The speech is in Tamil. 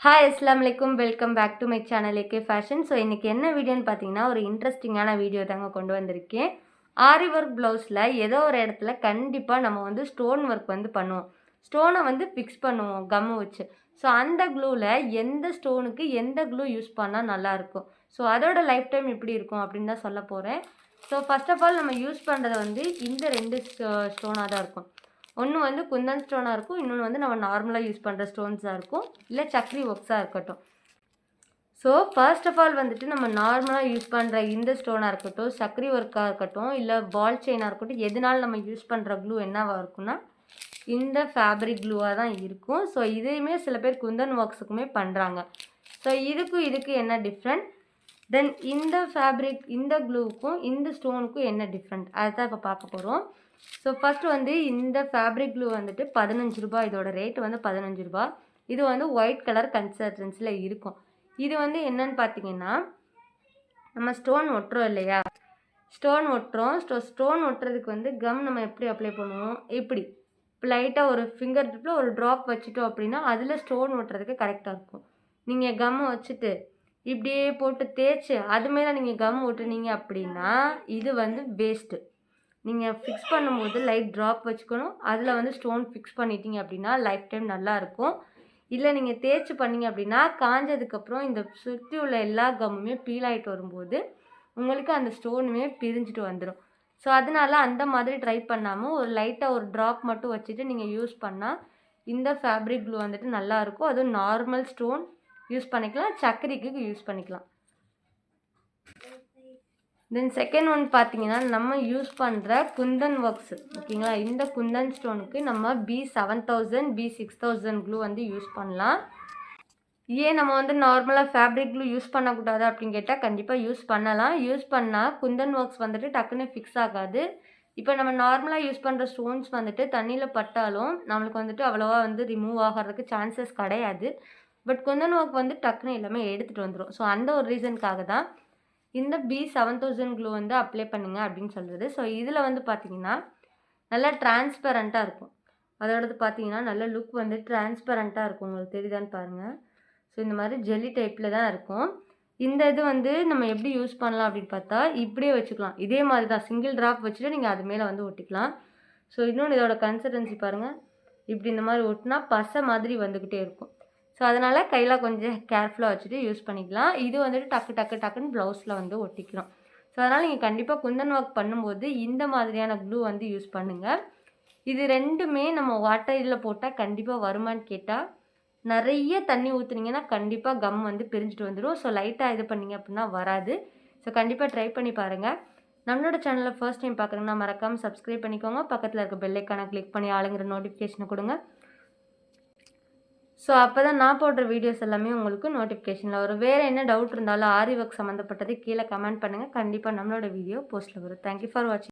ஹாய் அஸ்ஸலாமு அலைக்கும், welcome back to my channel AK fashion. So இன்றைக்கி என்ன வீடியோன்னு பார்த்தீங்கன்னா, ஒரு இன்ட்ரெஸ்டிங்கான வீடியோ தாங்க கொண்டு வந்திருக்கேன். ஆரி ஒர்க் ப்ளவுஸில் ஏதோ ஒரு இடத்துல கண்டிப்பாக நம்ம வந்து ஸ்டோன் ஒர்க் வந்து பண்ணுவோம். ஸ்டோனை வந்து ஃபிக்ஸ் பண்ணுவோம் கம்மு வச்சு. ஸோ அந்த க்ளூவில் எந்த ஸ்டோனுக்கு எந்த க்ளூ யூஸ் பண்ணால் நல்லாயிருக்கும், ஸோ அதோட லைஃப் டைம் எப்படி இருக்கும் அப்படின்னு தான் சொல்ல போகிறேன். ஸோ ஃபர்ஸ்ட் ஆஃப் ஆல் நம்ம யூஸ் பண்ணுறது வந்து இந்த ரெண்டு ஸ்டோனாக தான் இருக்கும். ஒன்று வந்து குந்தன் ஸ்டோனாக இருக்கும், இன்னொன்று வந்து நம்ம நார்மலாக யூஸ் பண்ணுற ஸ்டோன்ஸாக இருக்கும், இல்லை சக்ரி ஒர்க்ஸாக இருக்கட்டும். ஸோ ஃபர்ஸ்ட் ஆஃப் ஆல் வந்துட்டு நம்ம நார்மலாக யூஸ் பண்ணுற இந்த ஸ்டோனாக இருக்கட்டும், சக்ரி ஒர்க்காக இருக்கட்டும், இல்லை பால் செயினாக இருக்கட்டும், எதனால நம்ம யூஸ் பண்ணுற க்ளூ என்னவாக இருக்குன்னா இந்த ஃபேப்ரிக் க்ளூவாக தான் இருக்கும். ஸோ இதையுமே சில பேர் குந்தன் ஒர்க்ஸுக்குமே பண்ணுறாங்க. ஸோ இதுக்கு என்ன டிஃப்ரெண்ட், தென் இந்த ஃபேப்ரிக் இந்த க்ளூவுக்கும் இந்த ஸ்டோனுக்கும் என்ன டிஃப்ரெண்ட், அதை தான் இப்போ பார்க்க போகிறோம். ஸோ ஃபஸ்ட்டு வந்து இந்த ஃபேப்ரிக் க்ளூ வந்துட்டு 15 ரூபா, இதோட ரேட்டு வந்து 15 ரூபா. இது வந்து ஒயிட் கலர் கன்சிஸ்டன்சியில் இருக்கும். இது வந்து என்னன்னு பார்த்தீங்கன்னா, நம்ம ஸ்டோன் ஒட்டுறோம் இல்லையா, ஸ்டோன் ஒட்டுறோம். ஸ்டோன் ஒட்டுறதுக்கு வந்து கம் நம்ம எப்படி அப்ளை பண்ணுவோம், இப்படி லைட்டாக ஒரு ஃபிங்கர் டிப்பில் ஒரு ட்ராப் வச்சுட்டோம் அப்படின்னா அதில் ஸ்டோன் ஒட்டுறதுக்கு கரெக்டாக இருக்கும். நீங்கள் கம்மை வச்சுட்டு இப்படியே போட்டு தேய்ச்சி அது மேலே நீங்கள் கம் ஒட்டுனீங்க அப்படின்னா இது வந்து வேஸ்ட்டு. நீங்கள் ஃபிக்ஸ் பண்ணும்போது லைட் ட்ராப் வச்சுக்கணும், அதில் வந்து ஸ்டோன் ஃபிக்ஸ் பண்ணிட்டீங்க அப்படின்னா லைஃப் டைம் நல்லாயிருக்கும். இல்லை நீங்கள் தேய்ச்சி பண்ணிங்க அப்படின்னா காஞ்சதுக்கப்புறம் இந்த சுற்றி உள்ள எல்லா கம்முமே பீல் ஆகிட்டு வரும்போது உங்களுக்கு அந்த ஸ்டோனுமே பிரிஞ்சுட்டு வந்துடும். ஸோ அதனால் அந்த மாதிரி ட்ரை பண்ணாமல் ஒரு லைட்டாக ஒரு ட்ராப் மட்டும் வச்சுட்டு நீங்கள் யூஸ் பண்ணால் இந்த ஃபேப்ரிக் க்ளூ வந்துட்டு நல்லாயிருக்கும். அதுவும் நார்மல் ஸ்டோன் யூஸ் பண்ணிக்கலாம், சக்கரிக்கு யூஸ் பண்ணிக்கலாம். தென் செகண்ட் ஒன் பார்த்தீங்கன்னா, நம்ம யூஸ் பண்ணுற குந்தன் ஒர்க்ஸு ஓகேங்களா. இந்த குந்தன் ஸ்டோனுக்கு நம்ம B7000 B6000 க்ளூ வந்து யூஸ் பண்ணலாம். ஏன் நம்ம வந்து நார்மலாக ஃபேப்ரிக் க்ளூ யூஸ் பண்ணக்கூடாது அப்படின்னு கேட்டால் கண்டிப்பாக யூஸ் பண்ணலாம். யூஸ் பண்ணால் குந்தன் ஒர்க்ஸ் வந்துட்டு டக்குன்னு ஃபிக்ஸ் ஆகாது. இப்போ நம்ம நார்மலாக யூஸ் பண்ணுற ஸ்டோன்ஸ் வந்துட்டு தண்ணியில் பட்டாலும் நம்மளுக்கு வந்துட்டு அவ்வளோவா வந்து ரிமூவ் ஆகிறதுக்கு சான்சஸ் கிடையாது. பட் குந்தன் ஒர்க் வந்து டக்குன்னு எல்லாமே எடுத்துகிட்டு வந்துடும். ஸோ அந்த ஒரு ரீசனுக்காக தான் இந்த B7000 க்ளூ வந்து அப்ளை பண்ணுங்க அப்படின்னு சொல்கிறது. ஸோ இதில் வந்து பார்த்தீங்கன்னா நல்லா டிரான்ஸ்பரண்ட்டாக இருக்கும். அதோடது பார்த்தீங்கன்னா நல்ல லுக் வந்து டிரான்ஸ்பரண்ட்டாக இருக்கும். உங்களுக்கு தெரியுதான்னு பாருங்கள். ஸோ இந்த மாதிரி ஜெல்லி டைப்பில் தான் இருக்கும். இந்த இது வந்து நம்ம எப்படி யூஸ் பண்ணலாம் அப்படின்னு பார்த்தா இப்படியே வச்சுக்கலாம். இதே மாதிரி தான் சிங்கிள் ட்ராப் வச்சுட்டு நீங்கள் அது மேலே வந்து ஒட்டிக்கலாம். ஸோ இன்னொன்று இதோட கன்சிஸ்டன்சி பாருங்கள், இப்படி இந்த மாதிரி ஒட்டினா பசை மாதிரி வந்துக்கிட்டே இருக்கும். ஸோ அதனால் கையில் கொஞ்சம் கேர்ஃபுல்லாக வச்சுட்டு யூஸ் பண்ணிக்கலாம். இது வந்துட்டு டக்குன்னு ப்ளவுஸில் வந்து ஒட்டிக்கலாம். ஸோ அதனால் நீங்கள் கண்டிப்பாக குந்தன் ஒர்க் பண்ணும்போது இந்த மாதிரியான க்ளூ வந்து யூஸ் பண்ணுங்கள். இது ரெண்டுமே நம்ம வாட்டர் இதில் போட்டால் கண்டிப்பாக வருமானு கேட்டால் நிறைய தண்ணி ஊற்றுனீங்கன்னா கண்டிப்பாக கம் வந்து பிரிஞ்சுட்டு வந்துடும். ஸோ லைட்டாக இது பண்ணிங்க அப்படின்னா வராது. ஸோ கண்டிப்பாக ட்ரை பண்ணி பாருங்கள். நம்மளோட சேனலில் ஃபர்ஸ்ட் டைம் பார்க்குறீங்கன்னா மறக்காமல் சப்ஸ்கிரைப் பண்ணிக்கோங்க. பக்கத்தில் இருக்க பெல் ஐக்கானை கிளிக் பண்ணி ஆளுங்கிற நோட்டிஃபிகேஷனை கொடுங்க. ஸோ அப்போ தான் நான் போடுற வீடியோஸ் எல்லாமே உங்களுக்கு நோட்டிஃபிகேஷனில் வரும். வேறு என்ன டவுட் இருந்தாலும் ஆரி ஒர்க் சம்மந்தப்பட்டது கீழே கமெண்ட் பண்ணுங்கள். கண்டிப்பாக நம்மளோட வீடியோ போஸ்ட்டில் வரும். தேங்க்யூ ஃபார் வாட்சிங்.